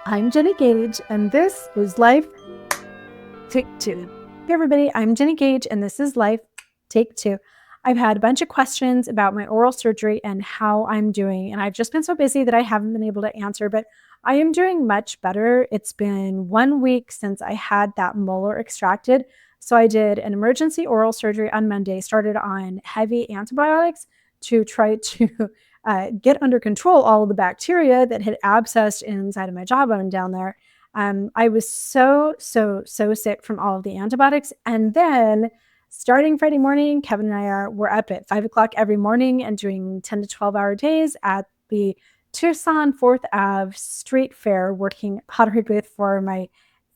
I'm Jenny Gage, and this is Life Take Two. Hey everybody, I'm Jenny Gage, and this is Life Take Two. I've had a bunch of questions about my oral surgery and how I'm doing, and I've just been so busy that I haven't been able to answer, but I am doing much better. It's been 1 week since I had that molar extracted, so I did an emergency oral surgery on Monday, started on heavy antibiotics to try to get under control all of the bacteria that had abscessed inside of my jawbone down there. I was so sick from all of the antibiotics. And then starting Friday morning, Kevin and I were up at 5 o'clock every morning and doing 10 to 12-hour days at the Tucson 4th Ave Street Fair, working pottery booth for my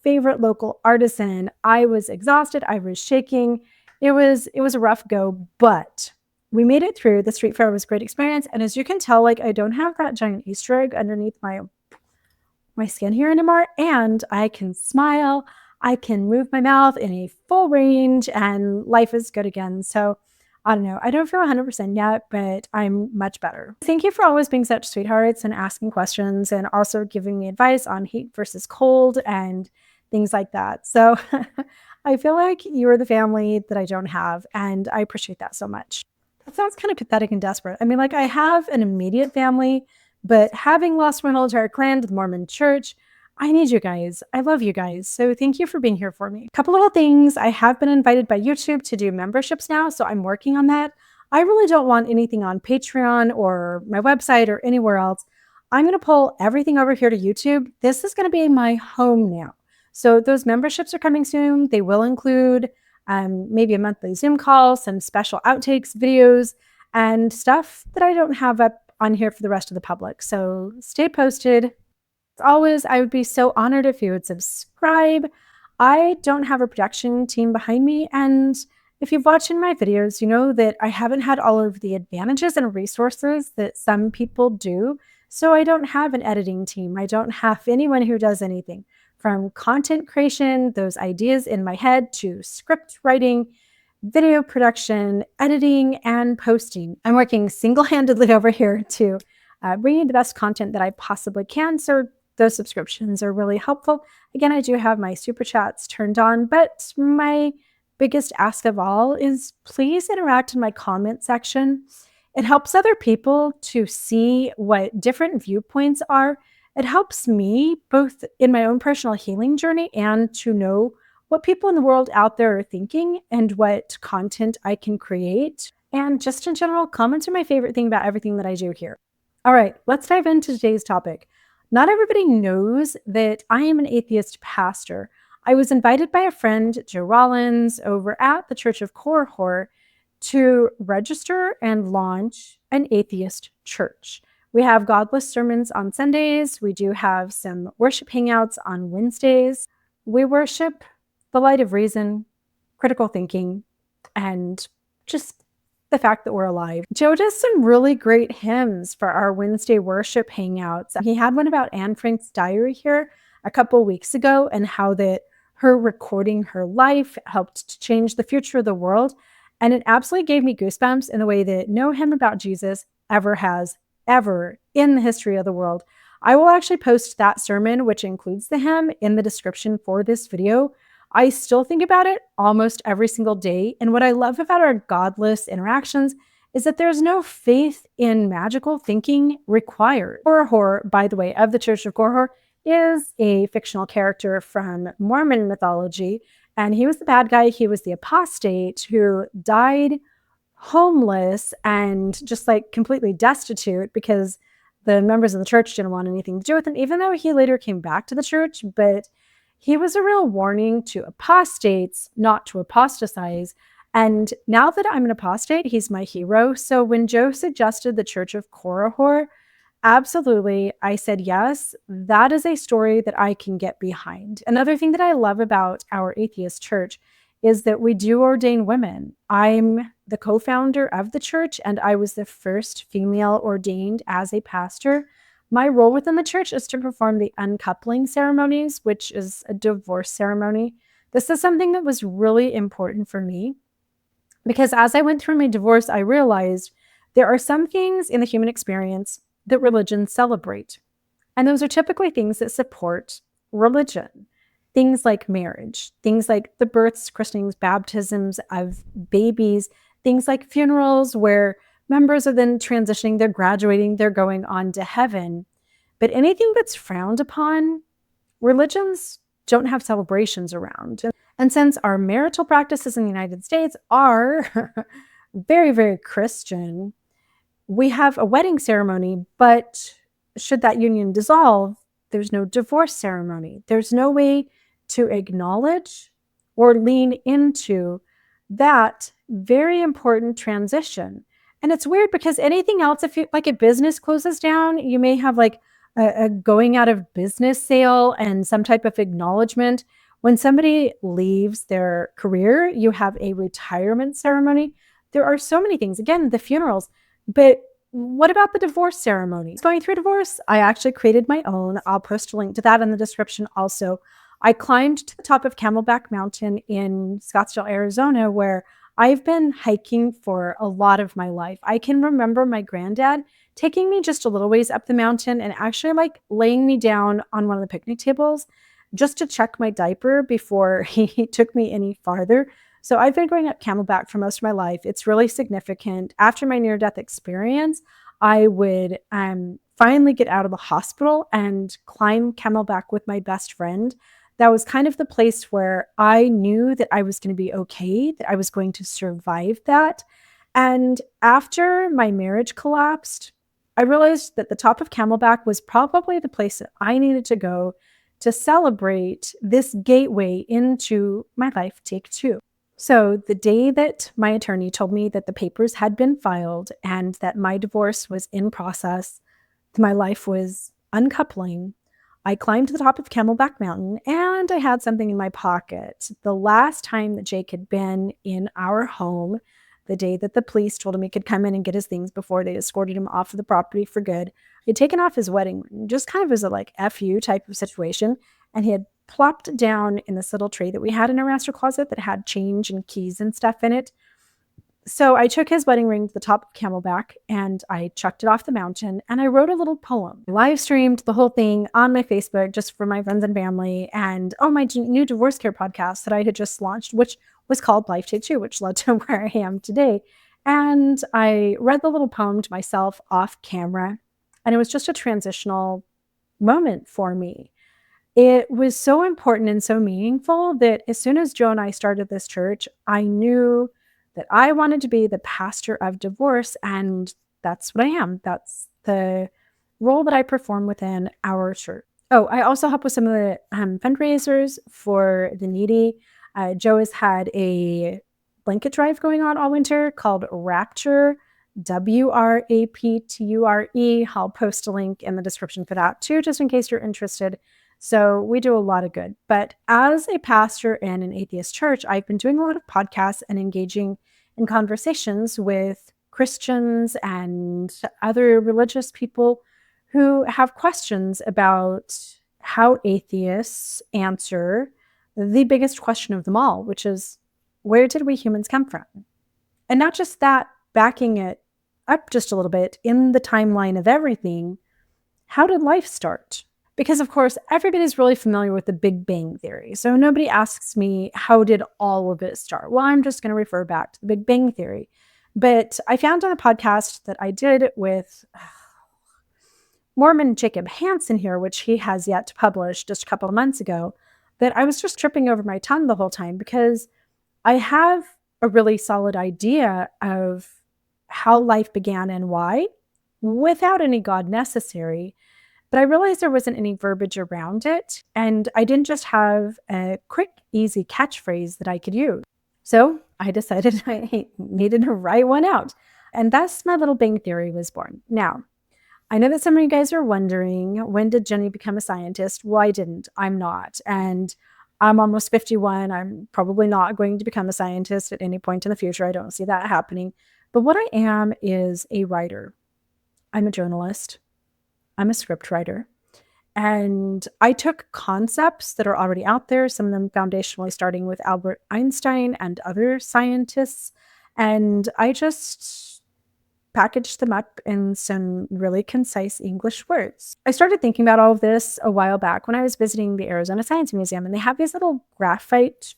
favorite local artisan. I was exhausted. I was shaking. It was a rough go, but we made it through. The street fair was a great experience. And as you can tell, like, I don't have that giant Easter egg underneath my skin here anymore. And I can smile. I can move my mouth in a full range and life is good again. So I don't know. I don't feel 100% yet, but I'm much better. Thank you for always being such sweethearts and asking questions and also giving me advice on heat versus cold and things like that. So I feel like you're the family that I don't have, and I appreciate that so much. That sounds kind of pathetic and desperate. I mean, like, I have an immediate family, but having lost my whole entire clan to the Mormon church, I need you guys. I love you guys. So thank you for being here for me. A couple little things. I have been invited by YouTube to do memberships now, so I'm working on that. I really don't want anything on Patreon or my website or anywhere else. I'm going to pull everything over here to YouTube. This is going to be my home now. So those memberships are coming soon. They will include maybe a monthly Zoom call, some special outtakes, videos, and stuff that I don't have up on here for the rest of the public. So stay posted. As always, I would be so honored if you would subscribe. I don't have a production team behind me, and if you've watched my videos, you know that I haven't had all of the advantages and resources that some people do. So I don't have an editing team. I don't have anyone who does anything. From content creation, those ideas in my head, to script writing, video production, editing, and posting. I'm working single-handedly over here to bring you the best content that I possibly can, so those subscriptions are really helpful. Again, I do have my super chats turned on, but my biggest ask of all is please interact in my comment section. It helps other people to see what different viewpoints are. It helps me both in my own personal healing journey and to know what people in the world out there are thinking and what content I can create. And just in general, comments are my favorite thing about everything that I do here. All right, let's dive into today's topic. Not everybody knows that I am an atheist pastor. I was invited by a friend, Joe Rollins, over at the Church of Korihor to register and launch an atheist church. We have godless sermons on Sundays. We do have some worship hangouts on Wednesdays. We worship the light of reason, critical thinking, and just the fact that we're alive. Joe does some really great hymns for our Wednesday worship hangouts. He had one about Anne Frank's diary here a couple weeks ago and how that her recording her life helped to change the future of the world. And it absolutely gave me goosebumps in the way that no hymn about Jesus ever has, ever in the history of the world. I will actually post that sermon, which includes the hymn, in the description for this video. I still think about it almost every single day. And what I love about our godless interactions is that there's no faith in magical thinking required. Korihor, by the way, of the Church of Korihor, is a fictional character from Mormon mythology. And he was the bad guy. He was the apostate who died homeless and just like completely destitute because the members of the church didn't want anything to do with him, even though he later came back to the church. But he was a real warning to apostates not to apostatize. And now that I'm an apostate, he's my hero. So when Joe suggested the Church of Korihor, absolutely, I said yes. That is a story that I can get behind. Another thing that I love about our atheist church is that we do ordain women. I'm the co-founder of the church, and I was the first female ordained as a pastor. My role within the church is to perform the uncoupling ceremonies, which is a divorce ceremony. This is something that was really important for me because as I went through my divorce, I realized there are some things in the human experience that religions celebrate. And those are typically things that support religion. Things like marriage, things like the births, christenings, baptisms of babies, things like funerals where members are then transitioning, they're graduating, they're going on to heaven. But anything that's frowned upon, religions don't have celebrations around. And since our marital practices in the United States are very, very Christian, we have a wedding ceremony, but should that union dissolve, there's no divorce ceremony. There's no way to acknowledge or lean into that very important transition. And it's weird because anything else, if you like a business closes down, you may have like a going out of business sale and some type of acknowledgement. When somebody leaves their career, you have a retirement ceremony. There are so many things. Again, the funerals. But what about the divorce ceremony? Going through divorce, I actually created my own. I'll post a link to that in the description also. I climbed to the top of Camelback Mountain in Scottsdale, Arizona, where I've been hiking for a lot of my life. I can remember my granddad taking me just a little ways up the mountain and actually like laying me down on one of the picnic tables just to check my diaper before he took me any farther. So I've been going up Camelback for most of my life. It's really significant. After my near-death experience, I would finally get out of the hospital and climb Camelback with my best friend. That was kind of the place where I knew that I was going to be okay, that I was going to survive that. And after my marriage collapsed, I realized that the top of Camelback was probably the place that I needed to go to celebrate this gateway into my life take two. So the day that my attorney told me that the papers had been filed and that my divorce was in process, my life was uncoupling, I climbed to the top of Camelback Mountain and I had something in my pocket. The last time that Jake had been in our home, the day that the police told him he could come in and get his things before they escorted him off of the property for good, he'd taken off his wedding ring, just kind of as a like FU type of situation. And he had plopped down in this little tray that we had in our master closet that had change and keys and stuff in it. So I took his wedding ring to the top of Camelback and I chucked it off the mountain and I wrote a little poem. I live streamed the whole thing on my Facebook just for my friends and family and my new divorce care podcast that I had just launched, which was called Life Take Two, which led to where I am today. And I read the little poem to myself off camera and it was just a transitional moment for me. It was so important and so meaningful that as soon as Joe and I started this church, I knew that I wanted to be the pastor of divorce, and that's what I am. That's the role that I perform within our church. Oh, I also help with some of the fundraisers for the needy. Joe has had a blanket drive going on all winter called Rapture, WRAPTURE. I'll post a link in the description for that too, just in case you're interested. So we do a lot of good. But as a pastor in an atheist church, I've been doing a lot of podcasts and engaging in conversations with Christians and other religious people who have questions about how atheists answer the biggest question of them all, which is, where did we humans come from? And not just that, backing it up just a little bit in the timeline of everything, how did life start? Because, of course, everybody's really familiar with the Big Bang Theory. So nobody asks me, how did all of it start? Well, I'm just going to refer back to the Big Bang Theory. But I found on a podcast that I did with Mormon Jacob Hansen here, which he has yet to publish just a couple of months ago, that I was just tripping over my tongue the whole time because I have a really solid idea of how life began and why, without any God necessary. But I realized there wasn't any verbiage around it, and I didn't just have a quick, easy catchphrase that I could use. So I decided I needed to write one out, and thus my little Bang Theory was born. Now, I know that some of you guys are wondering, when did Jenny become a scientist? Well, I didn't. I'm not. And I'm almost 51. I'm probably not going to become a scientist at any point in the future. I don't see that happening. But what I am is a writer. I'm a journalist. I'm a scriptwriter, and I took concepts that are already out there, some of them foundationally starting with Albert Einstein and other scientists, and I just packaged them up in some really concise English words. I started thinking about all of this a while back when I was visiting the Arizona Science Museum, and they have these little graphite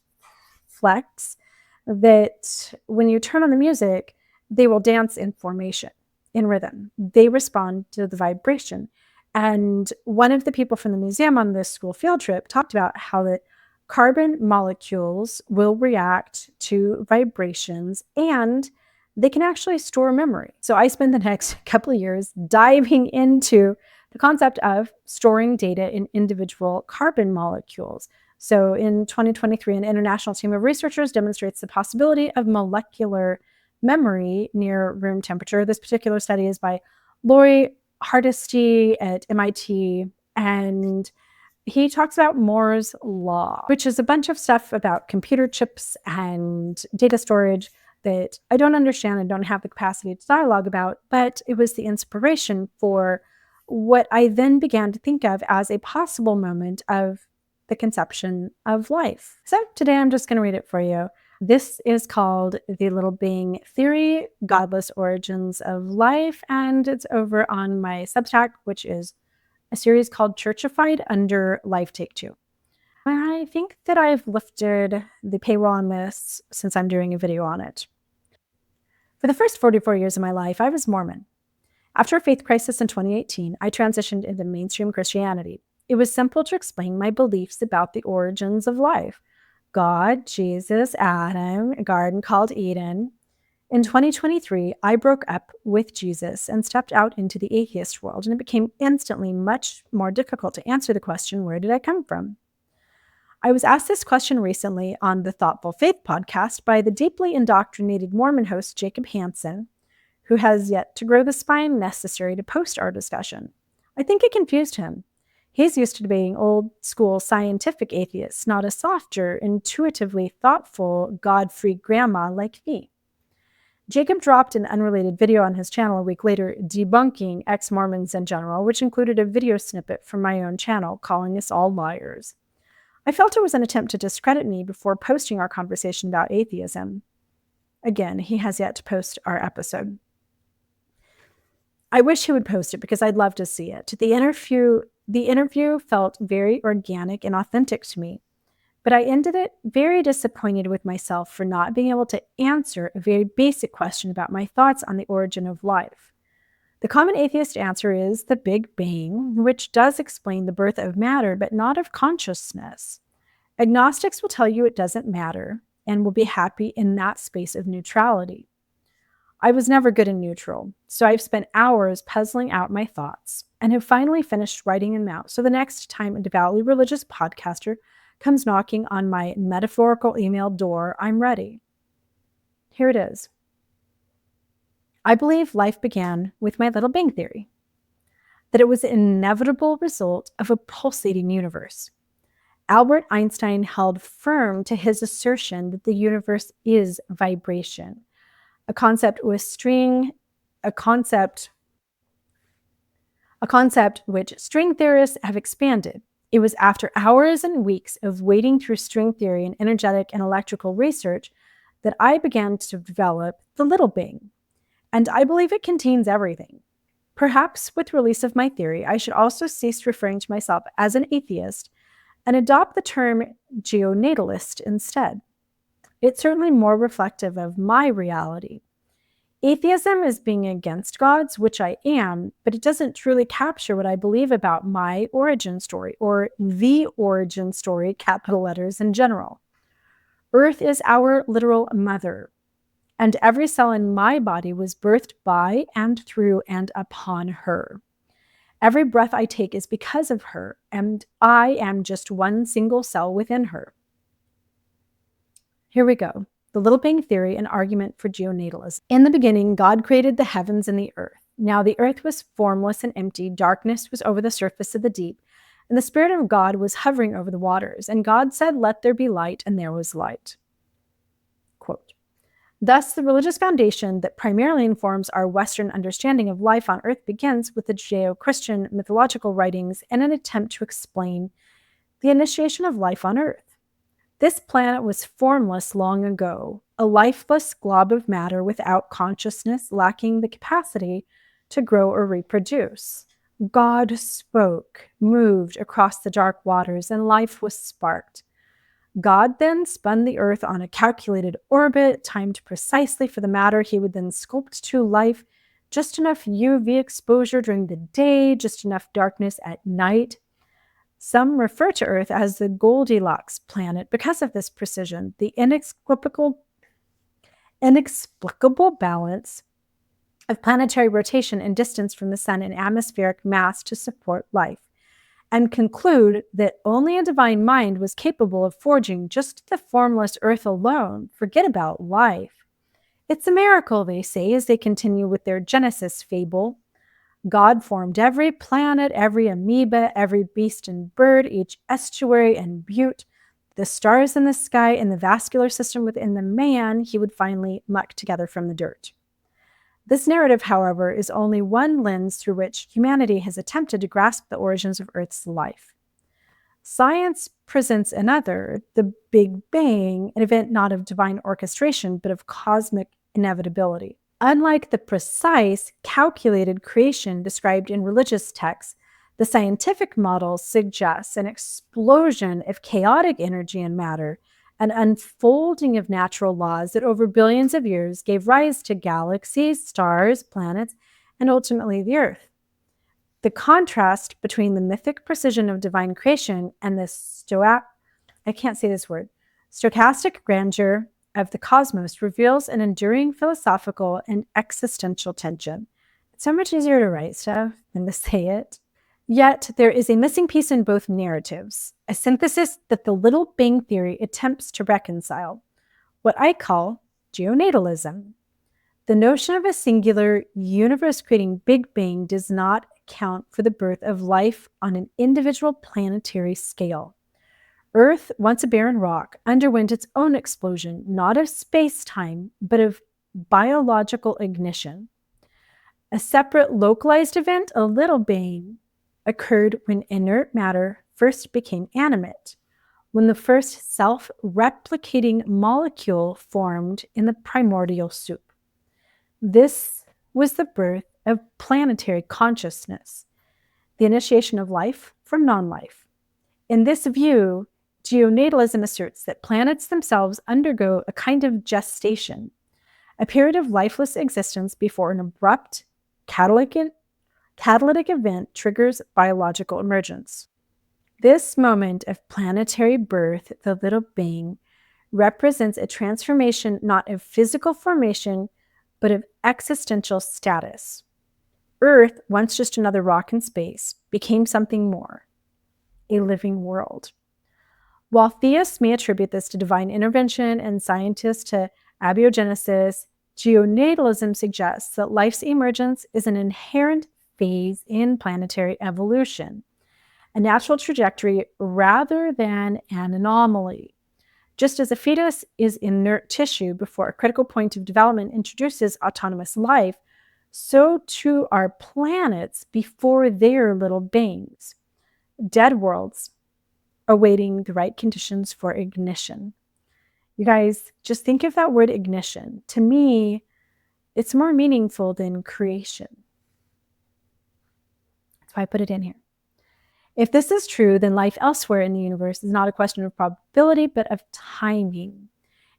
flecks that when you turn on the music, they will dance in formation, in rhythm. They respond to the vibration. And one of the people from the museum on this school field trip talked about how the carbon molecules will react to vibrations and they can actually store memory. So I spent the next couple of years diving into the concept of storing data in individual carbon molecules. So in 2023, an international team of researchers demonstrates the possibility of molecular memory near room temperature. This particular study is by Lori Hardesty at MIT, and he talks about Moore's law, which is a bunch of stuff about computer chips and data storage that I don't understand and don't have the capacity to dialogue about, but it was the inspiration for what I then began to think of as a possible moment of the conception of life. So today I'm just going to read it for you. This is called The Little Being Theory, Godless Origins of Life, and it's over on my Substack, which is a series called Churchified under Life Take Two. I think that I've lifted the paywall on this since I'm doing a video on it. For the first 44 years of my life, I was Mormon. After a faith crisis in 2018, I transitioned into mainstream Christianity. It was simple to explain my beliefs about the origins of life. God, Jesus, Adam, a garden called Eden. In 2023, I broke up with Jesus and stepped out into the atheist world, and it became instantly much more difficult to answer the question, where did I come from? I was asked this question recently on the Thoughtful Faith podcast by the deeply indoctrinated Mormon host Jacob Hansen, who has yet to grow the spine necessary to post our discussion. I think it confused him. He's used to debating old-school scientific atheists, not a softer, intuitively thoughtful, God-free grandma like me. Jacob dropped an unrelated video on his channel a week later debunking ex-Mormons in general, which included a video snippet from my own channel calling us all liars. I felt it was an attempt to discredit me before posting our conversation about atheism. Again, he has yet to post our episode. I wish he would post it because I'd love to see it. The interview felt very organic and authentic to me, but I ended it very disappointed with myself for not being able to answer a very basic question about my thoughts on the origin of life. The common atheist answer is the Big Bang, which does explain the birth of matter, but not of consciousness. Agnostics will tell you it doesn't matter and will be happy in that space of neutrality. I was never good in neutral, so I've spent hours puzzling out my thoughts and have finally finished writing them out. So the next time a devoutly religious podcaster comes knocking on my metaphorical email door, I'm ready. Here it is. I believe life began with my little bang theory, that it was an inevitable result of a pulsating universe. Albert Einstein held firm to his assertion that the universe is vibration, a concept which string theorists have expanded. It was after hours and weeks of wading through string theory and energetic and electrical research that I began to develop the little bang. And I believe it contains everything. Perhaps with release of my theory, I should also cease referring to myself as an atheist and adopt the term Geonatalist instead. It's certainly more reflective of my reality. Atheism is being against gods, which I am, but it doesn't truly capture what I believe about my origin story, or the origin story, capital letters in general. Earth is our literal mother, and every cell in my body was birthed by and through and upon her. Every breath I take is because of her, and I am just one single cell within her. Here we go. The Little Bang Theory, an argument for geonatalism. In the beginning, God created the heavens and the earth. Now the earth was formless and empty, darkness was over the surface of the deep, and the Spirit of God was hovering over the waters. And God said, "Let there be light," and there was light. Quote. Thus, the religious foundation that primarily informs our Western understanding of life on earth begins with the Judeo-Christian mythological writings and an attempt to explain the initiation of life on earth. This planet was formless long ago, a lifeless glob of matter without consciousness, lacking the capacity to grow or reproduce. God spoke, moved across the dark waters, and life was sparked. God then spun the earth on a calculated orbit, timed precisely for the matter he would then sculpt to life, just enough UV exposure during the day, just enough darkness at night. Some refer to Earth as the Goldilocks planet because of this precision, the inexplicable balance of planetary rotation and distance from the sun and atmospheric mass to support life, and conclude that only a divine mind was capable of forging just the formless Earth alone. Forget about life. It's a miracle, they say, as they continue with their Genesis fable. God formed every planet, every amoeba, every beast and bird, each estuary and butte, the stars in the sky, and the vascular system within the man he would finally muck together from the dirt. This narrative, however, is only one lens through which humanity has attempted to grasp the origins of Earth's life. Science presents another, the Big Bang, an event not of divine orchestration, but of cosmic inevitability. Unlike the precise, calculated creation described in religious texts, the scientific model suggests an explosion of chaotic energy and matter, an unfolding of natural laws that over billions of years gave rise to galaxies, stars, planets, and ultimately the Earth. The contrast between the mythic precision of divine creation and the stochastic grandeur of the cosmos reveals an enduring philosophical and existential tension. It's so much easier to write stuff than to say it. Yet there is a missing piece in both narratives, a synthesis that the Little Bang Theory attempts to reconcile, what I call geonatalism. The notion of a singular, universe-creating Big Bang does not account for the birth of life on an individual planetary scale. Earth, once a barren rock, underwent its own explosion, not of space-time, but of biological ignition. A separate localized event, a little bang, occurred when inert matter first became animate, when the first self-replicating molecule formed in the primordial soup. This was the birth of planetary consciousness, the initiation of life from non-life. In this view, geonatalism asserts that planets themselves undergo a kind of gestation, a period of lifeless existence before an abrupt catalytic event triggers biological emergence. This moment of planetary birth, the Little Bang, represents a transformation not of physical formation, but of existential status. Earth, once just another rock in space, became something more, a living world. While theists may attribute this to divine intervention and scientists to abiogenesis, geonatalism suggests that life's emergence is an inherent phase in planetary evolution, a natural trajectory rather than an anomaly. Just as a fetus is inert tissue before a critical point of development introduces autonomous life, so too are planets before their little bangs, dead worlds awaiting the right conditions for ignition. You guys, just think of that word ignition. To me, it's more meaningful than creation. That's why I put it in here. If this is true, then life elsewhere in the universe is not a question of probability, but of timing.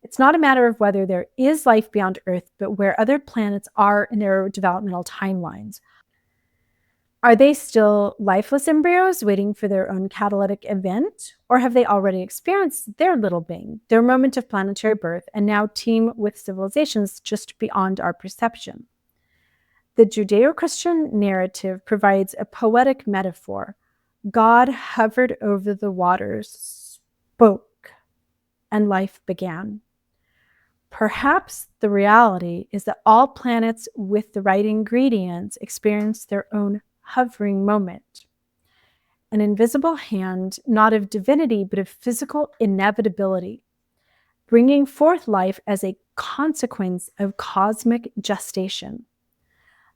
It's not a matter of whether there is life beyond Earth, but where other planets are in their developmental timelines. Are they still lifeless embryos waiting for their own catalytic event? Or have they already experienced their little bang, their moment of planetary birth, and now teem with civilizations just beyond our perception? The Judeo-Christian narrative provides a poetic metaphor. God hovered over the waters, spoke, and life began. Perhaps the reality is that all planets with the right ingredients experience their own hovering moment. An invisible hand, not of divinity, but of physical inevitability, bringing forth life as a consequence of cosmic gestation.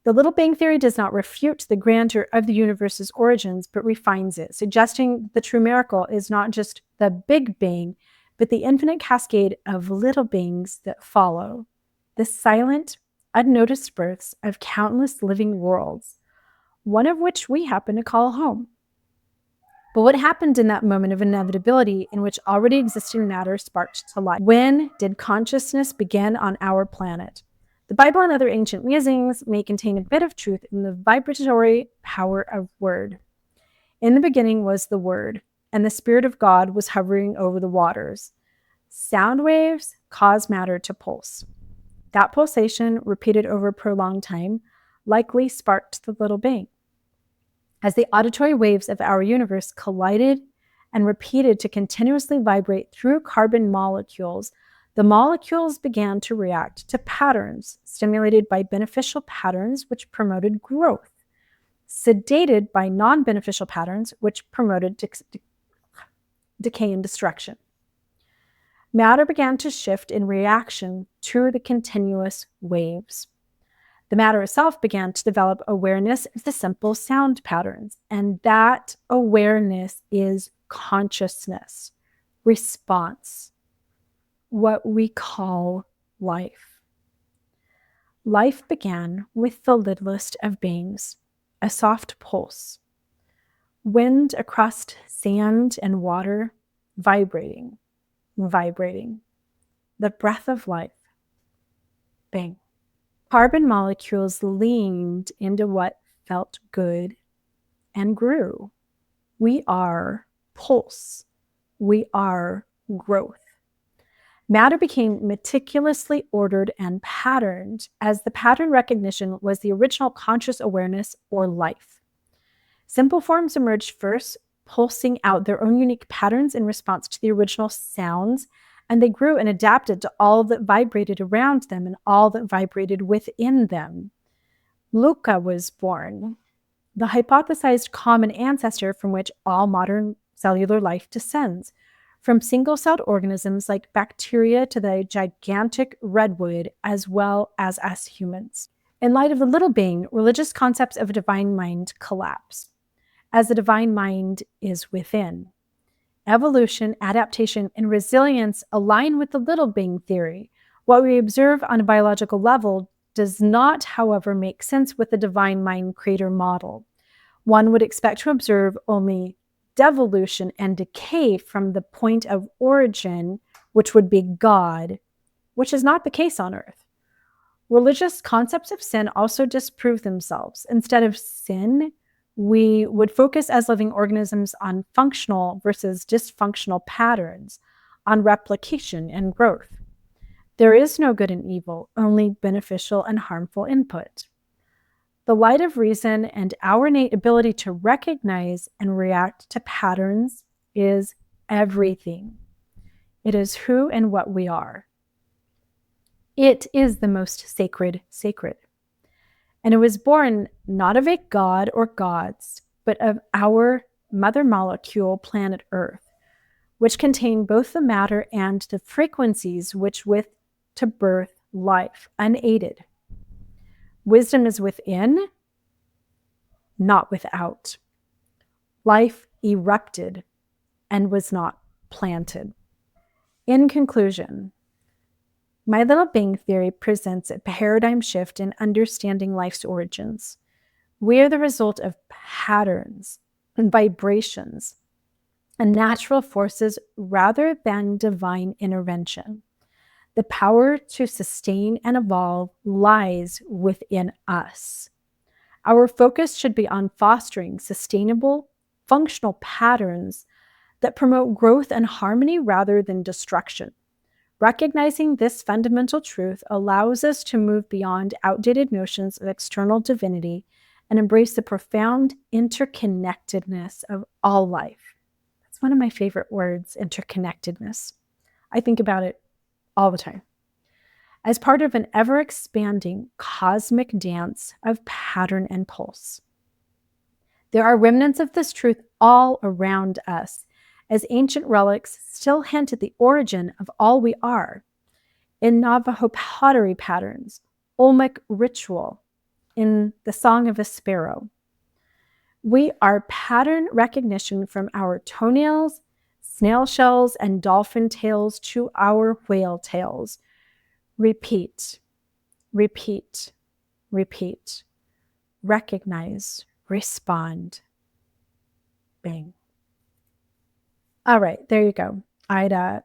The Little Bang Theory does not refute the grandeur of the universe's origins, but refines it, suggesting the true miracle is not just the Big Bang, but the infinite cascade of little beings that follow, the silent, unnoticed births of countless living worlds, one of which we happen to call home. But what happened in that moment of inevitability in which already existing matter sparked to life? When did consciousness begin on our planet? The Bible and other ancient musings may contain a bit of truth in the vibratory power of word. In the beginning was the Word, and the Spirit of God was hovering over the waters. Sound waves cause matter to pulse. That pulsation, repeated over a prolonged time, likely sparked the little bang. As the auditory waves of our universe collided and repeated to continuously vibrate through carbon molecules, the molecules began to react to patterns stimulated by beneficial patterns which promoted growth, sedated by non-beneficial patterns which promoted decay and destruction. Matter began to shift in reaction to the continuous waves. The matter itself began to develop awareness of the simple sound patterns, and that awareness is consciousness, response, what we call life. Life began with the littlest of beings, a soft pulse, wind across sand and water, vibrating, the breath of life. Bang. Carbon molecules leaned into what felt good and grew. We are pulse. We are growth. Matter became meticulously ordered and patterned, as the pattern recognition was the original conscious awareness or life. Simple forms emerged first, pulsing out their own unique patterns in response to the original sounds, and they grew and adapted to all that vibrated around them and all that vibrated within them. Luca was born, the hypothesized common ancestor from which all modern cellular life descends, from single-celled organisms like bacteria to the gigantic redwood, as well as us humans. In light of the little being, religious concepts of a divine mind collapse, as the divine mind is within. Evolution, adaptation, and resilience align with the little being theory. What we observe on a biological level does not, however, make sense with the divine mind creator model. One would expect to observe only devolution and decay from the point of origin, which would be God, which is not the case on Earth. Religious concepts of sin also disprove themselves. Instead of sin, we would focus as living organisms on functional versus dysfunctional patterns, on replication and growth. There is no good and evil, only beneficial and harmful input. The light of reason and our innate ability to recognize and react to patterns is everything. It is who and what we are. It is the most sacred. And it was born not of a god or gods, but of our mother molecule, planet Earth, which contain both the matter and the frequencies which with to birth life, unaided. Wisdom is within, not without. Life erupted and was not planted. In conclusion, my little being theory presents a paradigm shift in understanding life's origins. We are the result of patterns and vibrations and natural forces rather than divine intervention. The power to sustain and evolve lies within us. Our focus should be on fostering sustainable, functional patterns that promote growth and harmony rather than destruction. Recognizing this fundamental truth allows us to move beyond outdated notions of external divinity and embrace the profound interconnectedness of all life. That's one of my favorite words, interconnectedness. I think about it all the time. As part of an ever-expanding cosmic dance of pattern and pulse. There are remnants of this truth all around us, as ancient relics still hint at the origin of all we are. In Navajo pottery patterns, Olmec ritual, in the Song of a Sparrow. We are pattern recognition from our toenails, snail shells and dolphin tails to our whale tails. Repeat, repeat, repeat. Recognize, respond. Bang. All right, there you go. I'd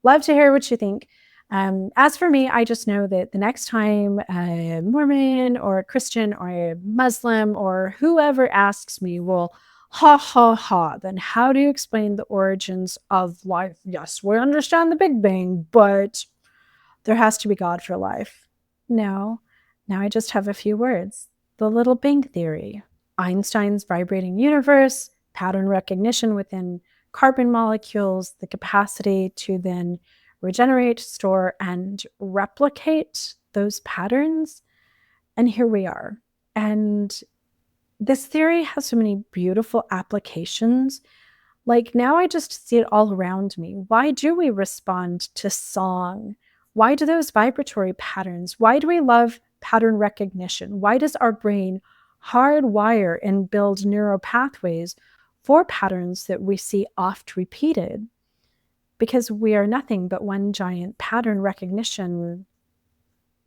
love to hear what you think. As for me, I just know that the next time a Mormon or a Christian or a Muslim or whoever asks me, well, ha, ha, ha, then how do you explain the origins of life? Yes, we understand the Big Bang, but there has to be God for life. No, now I just have a few words. The Little Bang Theory, Einstein's vibrating universe, pattern recognition within carbon molecules, the capacity to then regenerate, store, and replicate those patterns. And here we are. And this theory has so many beautiful applications. Like now I just see it all around me. Why do we respond to song? Why do those vibratory patterns? Why do we love pattern recognition? Why does our brain hardwire and build neural pathways for patterns that we see oft repeated? Because we are nothing but one giant pattern recognition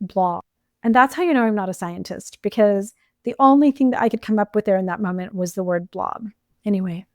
blob. And that's how you know I'm not a scientist, because the only thing that I could come up with there in that moment was the word blob. Anyway,